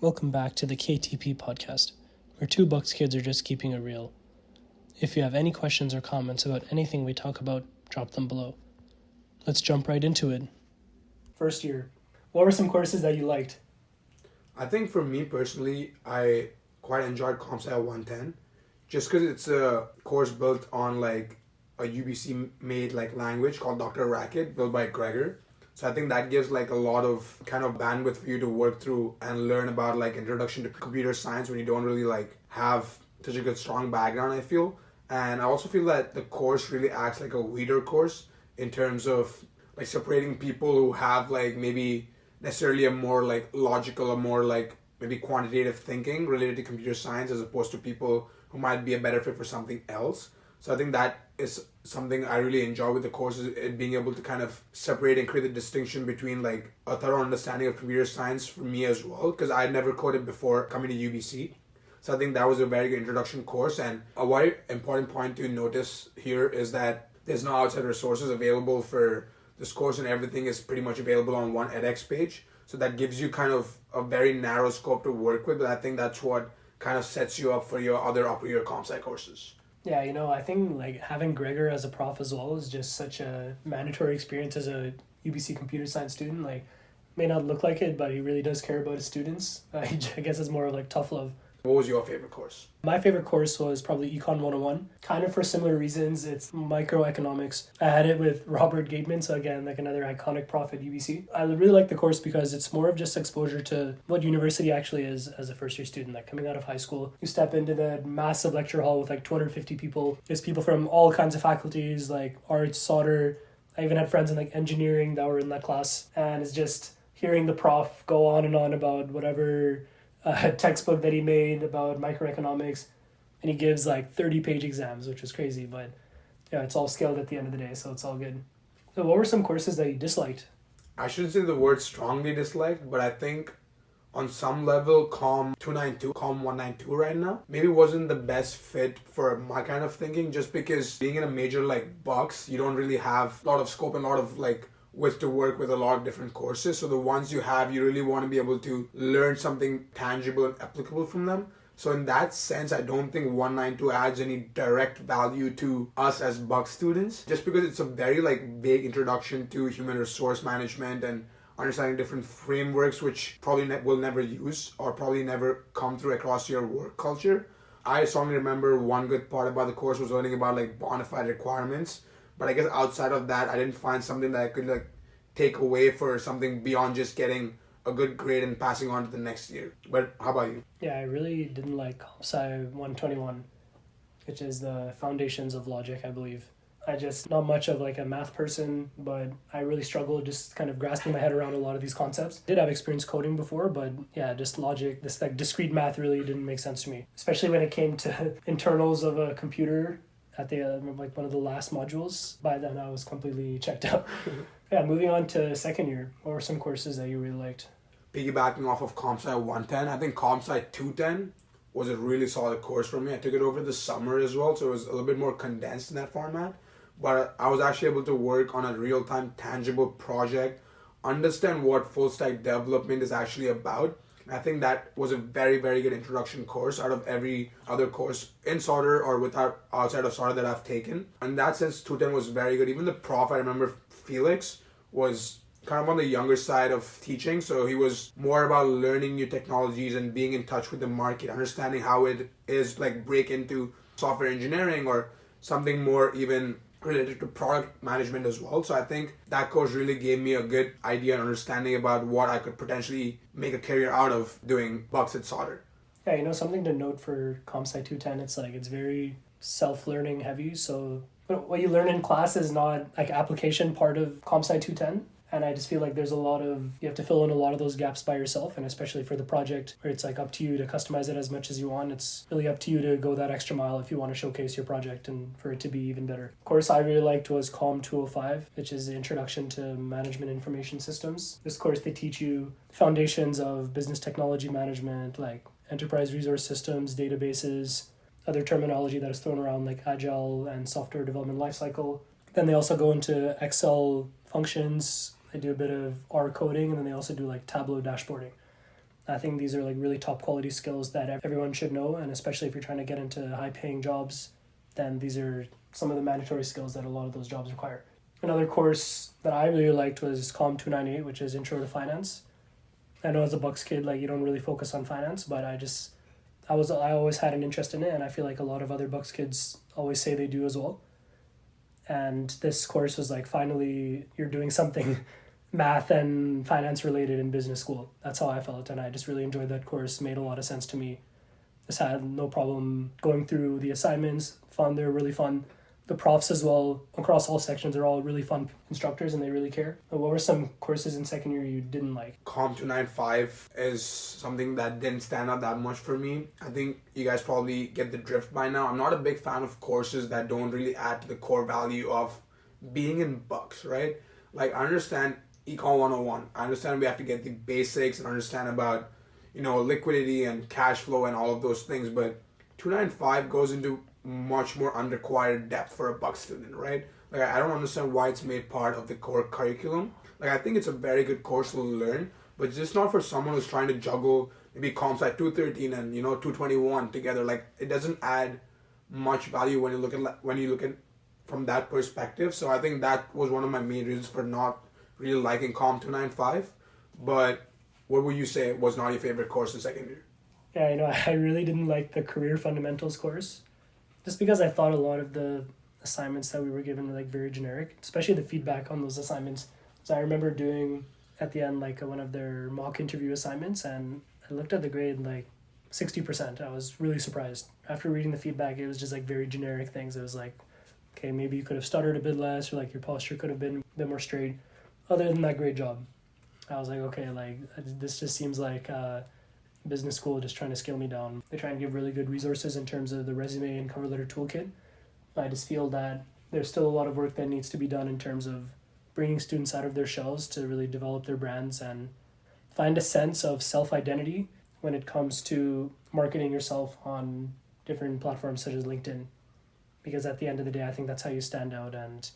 Welcome back to the KTP podcast, where two BUCS kids are just keeping it real. If you have any questions or comments about anything we talk about, drop them below. Let's jump right into it. First year, what were some courses that you liked? I think for me personally, I quite enjoyed Comp Sci 110 just because it's a course built on like a UBC made like language called Dr. Racket built by Gregor. So I think that gives like a lot of kind of bandwidth for you to work through and learn about like introduction to computer science when you don't really like have such a good strong background, I feel. And I also feel that the course really acts like a weeder course in terms of like separating people who have like maybe necessarily a more like logical or more like maybe quantitative thinking related to computer science as opposed to people who might be a better fit for something else. So I think that is something I really enjoy with the course, is it being able to kind of separate and create the distinction between like a thorough understanding of computer science for me as well, because I had never coded before coming to UBC. So I think that was a very good introduction course. And a very important point to notice here is that there's no outside resources available for this course, and everything is pretty much available on one edX page. So that gives you kind of a very narrow scope to work with, but I think that's what kind of sets you up for your other upper year comp sci courses. Yeah, I think like having Gregor as a prof as well is just such a mandatory experience as a UBC computer science student. Like, may not look like it, but he really does care about his students. I guess it's more of like tough love. What was your favorite course? My favorite course was probably Econ 101. Kind of for similar reasons. It's microeconomics. I had it with Robert Gateman, so again, like another iconic prof at UBC. I really like the course because it's more of just exposure to what university actually is as a first year student. Like coming out of high school, you step into the massive lecture hall with like 250 people. There's people from all kinds of faculties like arts, solder. I even had friends in like engineering that were in that class. And it's just hearing the prof go on and on about whatever textbook that he made about microeconomics, and he gives like 30-page exams, which was crazy, but yeah, it's all scaled at the end of the day, so it's all good. So what were some courses that you disliked? I shouldn't say the word strongly disliked, but I think on some level Com 292, Com 192 right now maybe wasn't the best fit for my kind of thinking, just because being in a major like BUCS, you don't really have a lot of scope and a lot of like with to work with a lot of different courses. So the ones you have, you really want to be able to learn something tangible and applicable from them. So in that sense, I don't think 192 adds any direct value to us as BUCS students, just because it's a very like big introduction to human resource management and understanding different frameworks, which probably will never use or probably never come through across your work culture. I strongly remember one good part about the course was learning about like bona fide requirements. But I guess outside of that, I didn't find something that I could like take away for something beyond just getting a good grade and passing on to the next year. But how about you? Yeah, I really didn't like Comp Sci 121, which is the foundations of logic, I believe. I just, not much of like a math person, but I really struggled just kind of grasping my head around a lot of these concepts. Did have experience coding before, but yeah, just logic, this like discrete math really didn't make sense to me, especially when it came to internals of a computer at the like one of the last modules. By then I was completely checked out. Yeah, moving on to second year, what were some courses that you really liked? Piggybacking off of Comp Sci 110, I think Comp Sci 210 was a really solid course for me. I took it over the summer as well, so it was a little bit more condensed in that format. But I was actually able to work on a real-time tangible project, understand what full stack development is actually about. I think that was a very, very good introduction course out of every other course in solder or without outside of solder that I've taken. In that sense, 210 was very good. Even the prof, I remember Felix, was kind of on the younger side of teaching. So he was more about learning new technologies and being in touch with the market, understanding how it is like break into software engineering or something more even related to product management as well. So I think that course really gave me a good idea and understanding about what I could potentially make a career out of doing BUCS at solder. Yeah, something to note for Comp Sci 210, it's very self-learning heavy. So what you learn in class is not like application part of Comp Sci 210. And I just feel like there's you have to fill in a lot of those gaps by yourself, and especially for the project where it's like up to you to customize it as much as you want. It's really up to you to go that extra mile if you want to showcase your project and for it to be even better. Of course, I really liked was Com 205, which is the introduction to management information systems. This course, they teach you foundations of business technology management, like enterprise resource systems, databases, other terminology that is thrown around like agile and software development lifecycle. Then they also go into Excel functions. They do a bit of R coding, and then they also do like Tableau dashboarding. I think these are like really top quality skills that everyone should know, and especially if you're trying to get into high paying jobs, then these are some of the mandatory skills that a lot of those jobs require. Another course that I really liked was COM 298, which is Intro to Finance. I know as a BUCS kid, like you don't really focus on finance, but I always had an interest in it, and I feel like a lot of other BUCS kids always say they do as well. And this course was like, finally you're doing something math and finance related in business school. That's how I felt, and I just really enjoyed that course. Made a lot of sense to me. Just had no problem going through the assignments. They're really fun. The profs as well, across all sections, are all really fun instructors, and they really care. What were some courses in second year you didn't like? COM 295 is something that didn't stand out that much for me. I think you guys probably get the drift by now. I'm not a big fan of courses that don't really add to the core value of being in BUCS, right? Like, I understand Econ 101. I understand we have to get the basics and understand about, liquidity and cash flow and all of those things, but 295 goes into much more unrequired depth for a BUCS student, right? Like, I don't understand why it's made part of the core curriculum. Like, I think it's a very good course to learn, but just not for someone who's trying to juggle maybe ComSci 213 and 221 together. Like, it doesn't add much value when you look at from that perspective. So I think that was one of my main reasons for not really liking COM 295. But what would you say was not your favorite course in second year? Yeah, I really didn't like the career fundamentals course, just because I thought a lot of the assignments that we were given were like very generic, especially the feedback on those assignments. So I remember doing at the end like one of their mock interview assignments, and I looked at the grade like 60%. I was really surprised. After reading the feedback, it was just like very generic things. It was like, okay, maybe you could have stuttered a bit less, or like your posture could have been a bit more straight. Other than that, great job. I was like, okay, like this just seems like business school just trying to scale me down. They try and give really good resources in terms of the resume and cover letter toolkit. I just feel that there's still a lot of work that needs to be done in terms of bringing students out of their shells to really develop their brands and find a sense of self-identity when it comes to marketing yourself on different platforms such as LinkedIn. Because at the end of the day, I think that's how you stand out, and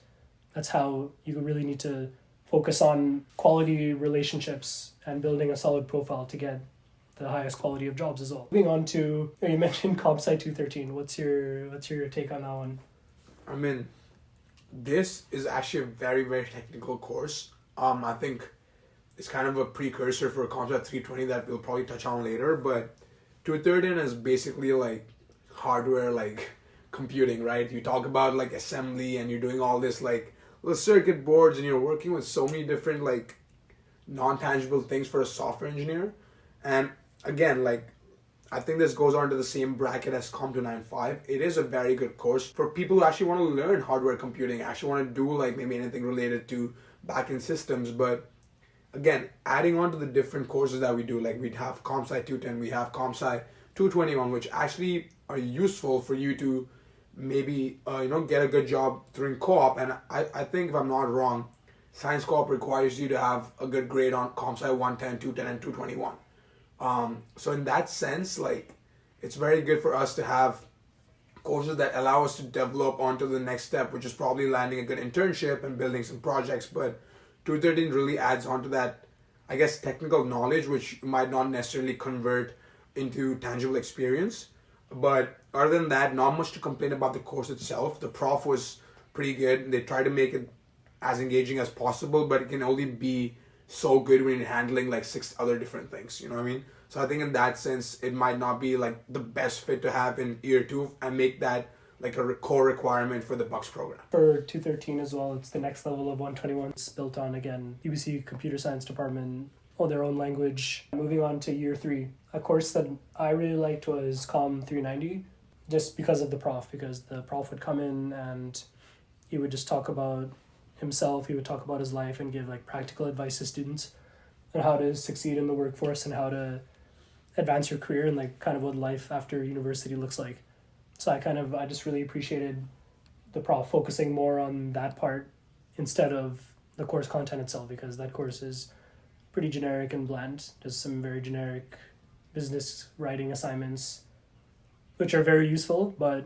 that's how you really need to focus on quality relationships and building a solid profile to get the highest quality of jobs as well. Moving on to, you mentioned ComSci 213. What's your take on that one? I mean, this is actually a very, very technical course. I think it's kind of a precursor for ComSci 320 that we'll probably touch on later, but 213 is basically like hardware, like computing, right? You talk about like assembly, and you're doing all this like little circuit boards, and you're working with so many different like non-tangible things for a software engineer. And again, like, I think this goes on to the same bracket as COM 295. It is a very good course for people who actually want to learn hardware computing, actually want to do like maybe anything related to backend systems. But again, adding on to the different courses that we do, like we'd have ComSci 210, we have ComSci 221, which actually are useful for you to maybe get a good job during co-op. And I think, if I'm not wrong, science co-op requires you to have a good grade on ComSci 110, 210, and 221. So in that sense, like, it's very good for us to have courses that allow us to develop onto the next step, which is probably landing a good internship and building some projects. But 213 really adds on to that, I guess, technical knowledge, which might not necessarily convert into tangible experience. But other than that, not much to complain about the course itself. The prof was pretty good. They try to make it as engaging as possible, but it can only be so good when you're handling like 6 other different things, you know what I mean? So I think in that sense, it might not be like the best fit to have in year 2 and make that like a core requirement for the BUCS program. For 213 as well, it's the next level of 121. It's built on, again, UBC Computer Science Department, their own language. Moving on to year 3, a course that I really liked was COM 390, just because of the prof, because the prof would come in and he would just talk about himself, he would talk about his life and give like practical advice to students on how to succeed in the workforce and how to advance your career and like kind of what life after university looks like. So I just really appreciated the prof focusing more on that part instead of the course content itself, because that course is pretty generic and bland. There's some very generic business writing assignments which are very useful, but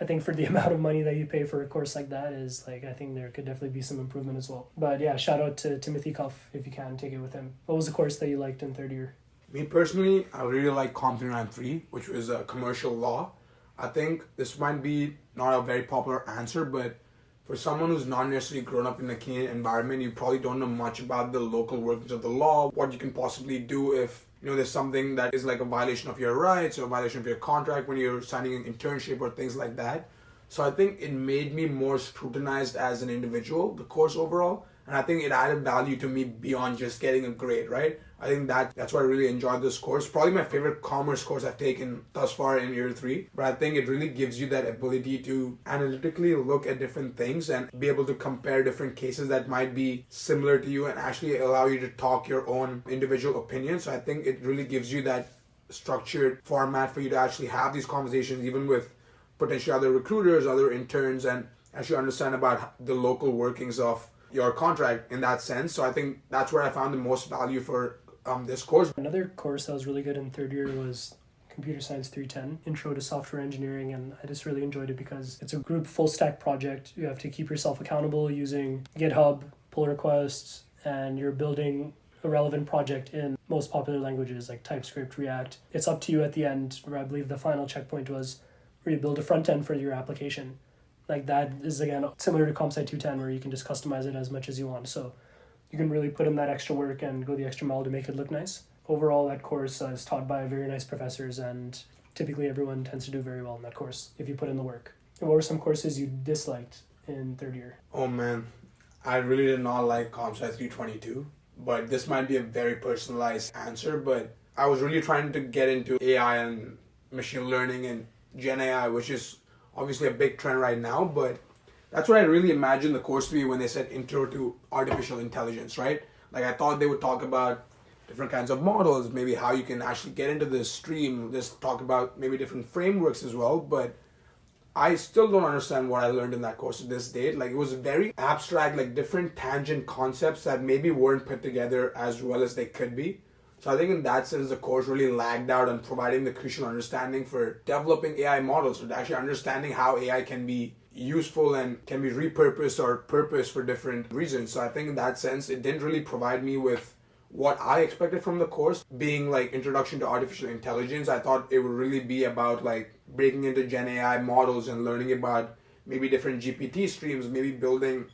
I think for the amount of money that you pay for a course like that is like, I think there could definitely be some improvement as well. But yeah, shout out to Timothy Cuff if you can take it with him. What was the course that you liked in third year? Me personally, I really like Com 393, which was a commercial law. I think this might be not a very popular answer, but for someone who's not necessarily grown up in a Canadian environment, you probably don't know much about the local workings of the law, what you can possibly do if there's something that is like a violation of your rights or a violation of your contract when you're signing an internship or things like that. So I think it made me more scrutinized as an individual, the course overall, and I think it added value to me beyond just getting a grade, right? I think that's why I really enjoyed this course. Probably my favorite commerce course I've taken thus far in year 3. But I think it really gives you that ability to analytically look at different things and be able to compare different cases that might be similar to you and actually allow you to talk your own individual opinion. So I think it really gives you that structured format for you to actually have these conversations even with potentially other recruiters, other interns, and actually understand about the local workings of your contract in that sense. So I think that's where I found the most value for this course. Another course that was really good in third year was Computer Science 310, Intro to Software Engineering, and I just really enjoyed it because it's a group full stack project. You have to keep yourself accountable using GitHub, pull requests, and you're building a relevant project in most popular languages like TypeScript, React. It's up to you at the end, where I believe the final checkpoint was where you build a front end for your application. Like that is again similar to CompSci 210 where you can just customize it as much as you want. So you can really put in that extra work and go the extra mile to make it look nice. Overall, that course is taught by very nice professors, and typically everyone tends to do very well in that course if you put in the work. And what were some courses you disliked in third year? Oh man, I really did not like CompSci 322, but this might be a very personalized answer, but I was really trying to get into AI and machine learning and Gen AI, which is obviously a big trend right now, but that's what I really imagined the course to be when they said Intro to Artificial Intelligence, right? Like I thought they would talk about different kinds of models, maybe how you can actually get into this stream, just talk about maybe different frameworks as well, but I still don't understand what I learned in that course at this date. Like it was very abstract, like different tangent concepts that maybe weren't put together as well as they could be. So I think in that sense, the course really lagged out on providing the crucial understanding for developing AI models, or actually understanding how AI can be useful and can be repurposed or purposed for different reasons. So I think in that sense, it didn't really provide me with what I expected from the course, being like introduction to artificial intelligence. I thought it would really be about like breaking into Gen AI models and learning about maybe different GPT streams, maybe building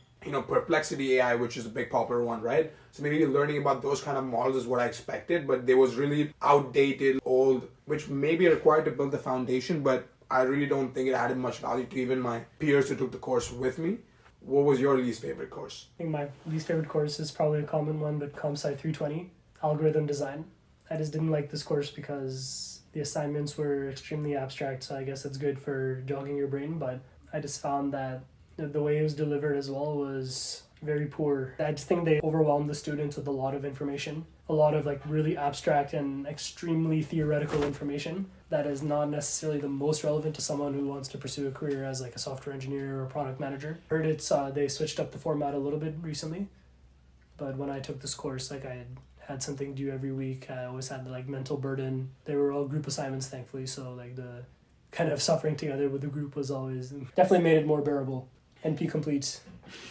Perplexity AI, which is a big popular one, right? So maybe learning about those kind of models is what I expected, but they was really outdated, old, which may be required to build the foundation, but I really don't think it added much value to even my peers who took the course with me. What was your least favorite course? I think my least favorite course is probably a common one, but CompSci 320, Algorithm Design. I just didn't like this course because the assignments were extremely abstract, so I guess it's good for jogging your brain, but I just found that the way it was delivered as well was very poor. I just think they overwhelmed the students with a lot of information, a lot of like really abstract and extremely theoretical information that is not necessarily the most relevant to someone who wants to pursue a career as like a software engineer or a product manager. Heard they switched up the format a little bit recently, but when I took this course, like I had something due every week. I always had like mental burden. They were all group assignments, thankfully, so like the kind of suffering together with the group was always definitely made it more bearable. NP complete.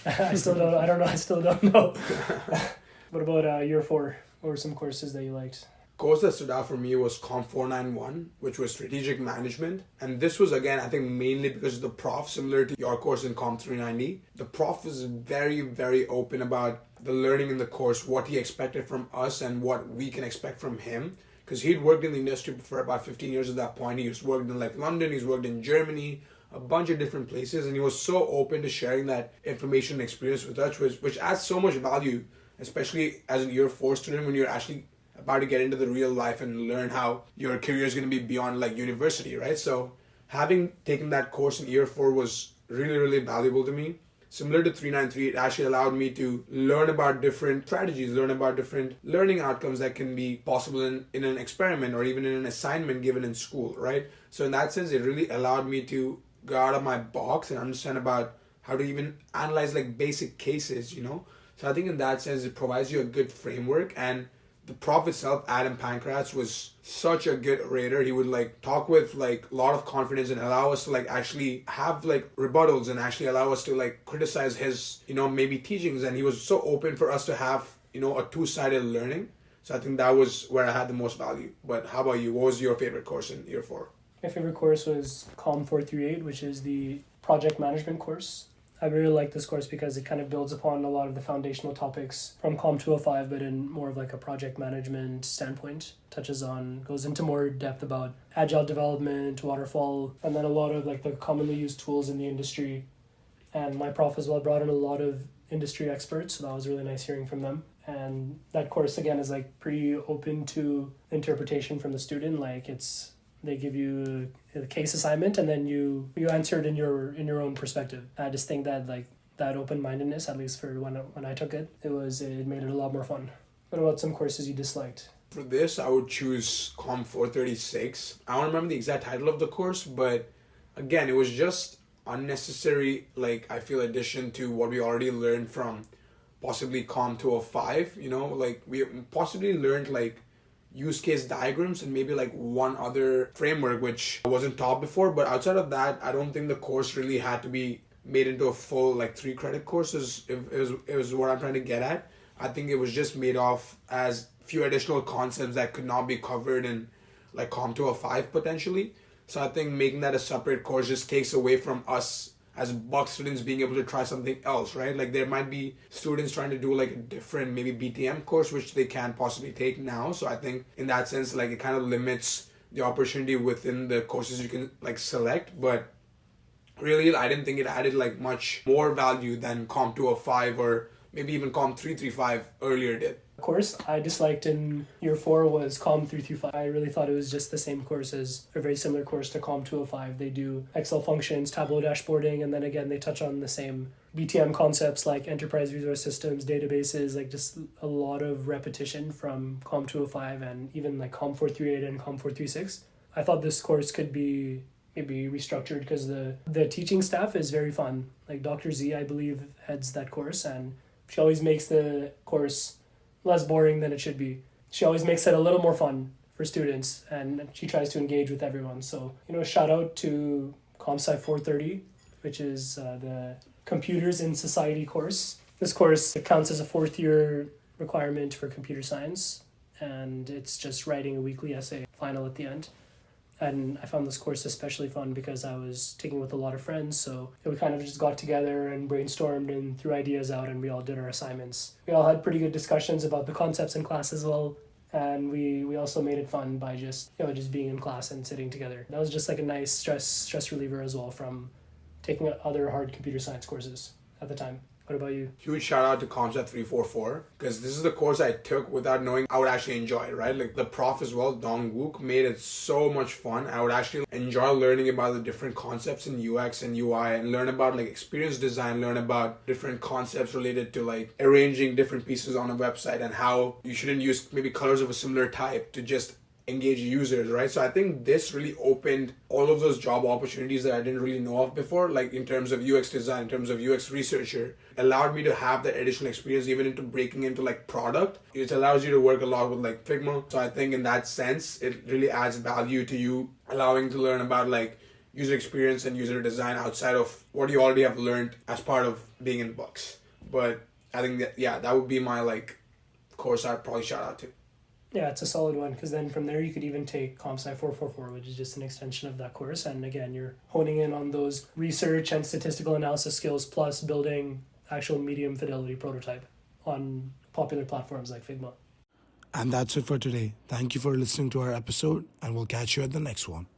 I still don't know. What about year 4? What were some courses that you liked? Course that stood out for me was Comp 491, which was strategic management. And this was, again, I think mainly because of the prof, similar to your course in Comp 390. The prof was very, very open about the learning in the course, what he expected from us and what we can expect from him. Because he'd worked in the industry for about 15 years at that point. He's worked in like London, he's worked in Germany, a bunch of different places, and he was so open to sharing that information and experience with us, which adds so much value, especially as a year 4 student when you're actually about to get into the real life and learn how your career is going to be beyond like university, right? So having taken that course in year 4 was really, really valuable to me. Similar to 393, it actually allowed me to learn about different strategies, learn about different learning outcomes that can be possible in an experiment or even in an assignment given in school, right? So in that sense, it really allowed me to go out of my box and understand about how to even analyze like basic cases, So I think in that sense, it provides you a good framework. And the prof itself, Adam Pankratz, was such a good orator. He would like talk with like a lot of confidence and allow us to like actually have like rebuttals and actually allow us to like criticize his, maybe teachings. And he was so open for us to have, a two-sided learning. So I think that was where I had the most value. But how about you? What was your favorite course in year 4? My favorite course was COM 438, which is the project management course. I really like this course because it kind of builds upon a lot of the foundational topics from COM 205, but in more of like a project management standpoint. Goes into more depth about agile development, waterfall, and then a lot of like the commonly used tools in the industry. And my prof as well brought in a lot of industry experts, so that was really nice hearing from them. And that course again is like pretty open to interpretation from the student. Like they give you a case assignment and then you answer it in your own perspective. I just think that like that open-mindedness, at least for when I took it, it made it a lot more fun. What about some courses you disliked? For this, I would choose COM 436. I don't remember the exact title of the course, but again, it was just unnecessary, like I feel, addition to what we already learned from possibly COM 205. Like we possibly learned like use case diagrams and maybe like one other framework which wasn't taught before, but outside of that, I don't think the course really had to be made into a full like 3 credit courses. It was what I'm trying to get at. I think it was just made off as few additional concepts that could not be covered in like COM 205 potentially. So I think making that a separate course just takes away from us as BUCS students being able to try something else, right? Like there might be students trying to do like a different maybe BTM course which they can't possibly take now. So I think in that sense, like it kind of limits the opportunity within the courses you can like select. But really, I didn't think it added like much more value than COM 205 or maybe even COM 335 earlier did. Course I disliked in year 4 was COM 335. I really thought it was just the same course as a very similar course to COM 205. They do Excel functions, Tableau dashboarding, and then again they touch on the same BTM concepts like enterprise resource systems, databases, like just a lot of repetition from COM 205 and even like COM 438 and COM 436. I thought this course could be maybe restructured because the teaching staff is very fun. Like Dr. Z, I believe, heads that course, and she always makes the course less boring than it should be. She always makes it a little more fun for students, and she tries to engage with everyone. So, shout out to ComSci 430, which is the Computers in Society course. This course counts as a 4th year requirement for computer science, and it's just writing a weekly essay final at the end. And I found this course especially fun because I was taking with a lot of friends, so we kind of just got together and brainstormed and threw ideas out, and we all did our assignments. We all had pretty good discussions about the concepts in class as well, and we also made it fun by just being in class and sitting together. That was just like a nice stress reliever as well from taking other hard computer science courses at the time. What about you? Huge shout out to Concept 344 because this is the course I took without knowing I would actually enjoy it, right? Like the prof as well, Dong Wook, made it so much fun. I would actually enjoy learning about the different concepts in UX and UI and learn about like experience design, learn about different concepts related to like arranging different pieces on a website and how you shouldn't use maybe colors of a similar type to just engage users, right? So I think this really opened all of those job opportunities that I didn't really know of before, like in terms of UX design, in terms of UX researcher, allowed me to have that additional experience even into breaking into like product. It allows you to work a lot with like Figma. So I think in that sense, it really adds value to you, allowing to learn about like user experience and user design outside of what you already have learned as part of being in BUCS. But I think that, that would be my like course I'd probably shout out to. Yeah, it's a solid one because then from there you could even take ComSci 444, which is just an extension of that course. And again, you're honing in on those research and statistical analysis skills plus building actual medium fidelity prototype on popular platforms like Figma. And that's it for today. Thank you for listening to our episode, and we'll catch you at the next one.